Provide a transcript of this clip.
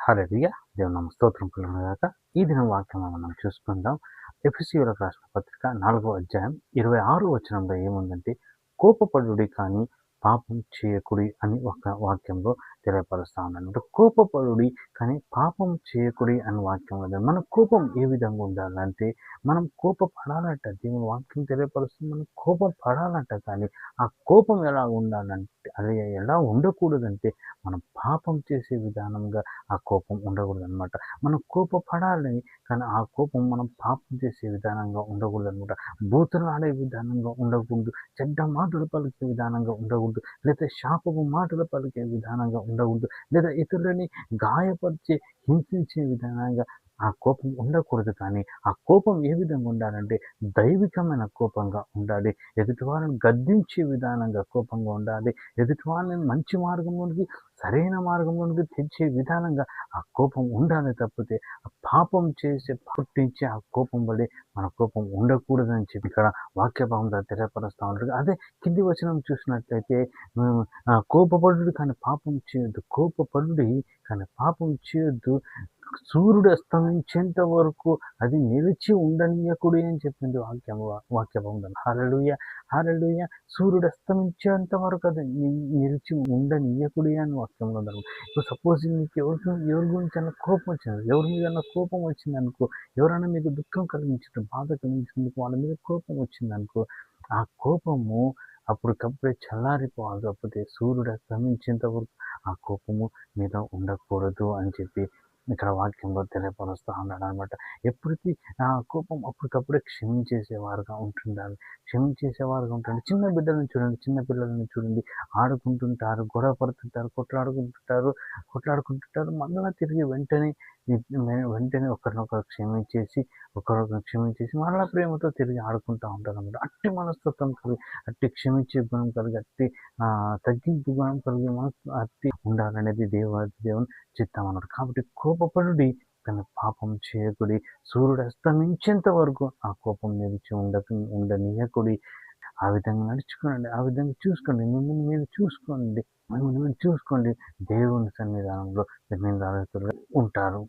హల్లెలూయా! దేవుని నామ స్తోత్రం కలుగునుగాక. ఈ దినం వాక్యము మనం చూసుకుందాం. ఎఫెసీయులకు రాసిన పత్రిక 4వ అధ్యాయం 26వ వచనంలో ఏముందంటే, కోపపడుడి కానీ పాపం చేయకుడి అని ఒక వాక్యంలో తెలియపరుస్తా ఉన్నానన్నమాట. కోపపడుడి కానీ పాపం చేయకుడి అని వాక్యం ఉంది. మన కోపం ఏ విధంగా ఉండాలంటే, మనం కోపపడాలంట. దేవుని వాక్యం తెలియపరుస్తుంది. మనం కోపం పడాలంట. కానీ ఆ కోపం ఎలా ఉండాలంటే, అది ఎలా ఉండకూడదంటే, మనం పాపం చేసే విధానంగా ఆ కోపం ఉండకూడదనమాట. మనం కోపపడాలి కానీ ఆ కోపం మనం పాపం చేసే విధానంగా ఉండకూడదనమాట. బూతులాడే విధానంగా ఉండకూడదు. చెడ్డ మాటలు పలికే విధానంగా ఉండకూడదు. లేదా శాపపు మాటలు పలికే విధానంగా ఉండకూడదు. లేదా ఇతరులని గాయపరిచే, హింసించే విధానంగా ఆ కోపం ఉండకూడదు. కానీ ఆ కోపం ఏ విధంగా ఉండాలంటే దైవికమైన కోపంగా ఉండాలి. ఎదుటి వారిని గద్దించే విధానంగా కోపంగా ఉండాలి. ఎదుటి వాళ్ళని మంచి మార్గంలోనికి, సరైన మార్గంలోనికి తెచ్చే విధానంగా ఆ కోపం ఉండాలి తప్పితే ఆ పాపం చేసి పుట్టించే ఆ కోపం వల్లే మన కోపం ఉండకూడదని చెప్పి ఇక్కడ వాక్య భాగంలో తెలియపరుస్తా ఉంటారు. అదే కింది వచనం చూసినట్లయితే కోపపడుడు కానీ పాపం చేయొద్దు. కోపపడుడి కానీ పాపం చేయొద్దు. సూర్యుడు అస్తమించేంత వరకు అది నిలిచి ఉండనీయకుడి అని చెప్పింది వాక్య భాగంలో. హల్లెలూయా! హల్లెలూయా! సూర్యుడు అస్తమించేంత వరకు అది నిలిచి ఉండనీయకుడి అని వాక్యంలో ఉంది. ఇప్పుడు సపోజ్ మీకు ఎవరి గురించైనా కోపం వచ్చింది. ఎవరి మీదన్నా కోపం వచ్చిందనుకో, ఎవరైనా మీకు దుఃఖం కలిగించారు, బాధ కలిగించినందుకు వాళ్ళ మీద కోపం వచ్చిందనుకో, ఆ కోపము అప్పటికప్పుడే చల్లారిపోవాలి తప్పితే సూర్యుడు అస్తమించేంత వరకు ఆ కోపము మీద ఉండకూడదు అని చెప్పి ఇక్కడ వాక్యంలో తెలియపరుస్తా ఉన్నాడనమాట. ఎప్పటికీ ఆ కోపం అప్పటికప్పుడే క్షమించేసేవారుగా ఉంటుండాలి. క్షమించేసేవారుగా ఉంటుండాలి. చిన్న బిడ్డలను చూడండి, చిన్న పిల్లలను చూడండి. ఆడుకుంటుంటారు, గొడవ పడుతుంటారు, కొట్లాడుకుంటుంటారు. మళ్ళా తిరిగి వెంటనే ఒకరినొకరు క్షమించేసి మరలా ప్రేమతో తిరిగి ఆడుకుంటా ఉంటారనమాట. అట్టి మనస్తత్వం కలిగి, అట్టి క్షమించే గుణం కలిగి, అట్టి తగ్గింపు గుణం కలిగి అట్టి ఉండాలనేది దేవుని చిత్తం అన్నమాట. కాబట్టి కోపపడుడి కానీ పాపం చేయకుడి. సూర్యుడు అస్తమించేంత వరకు ఆ కోపం నిలిచి ఉండనీయకుడి. ఆ విధంగా నడుచుకోనండి. ఆ విధంగా చూసుకోండి. మిమ్మల్ని మీరు చూసుకోండి. మిమ్మల్ని మీరు చూసుకోండి. దేవుని సన్నిధానంలో మీరు నిందారహితులుగా ఉంటారు.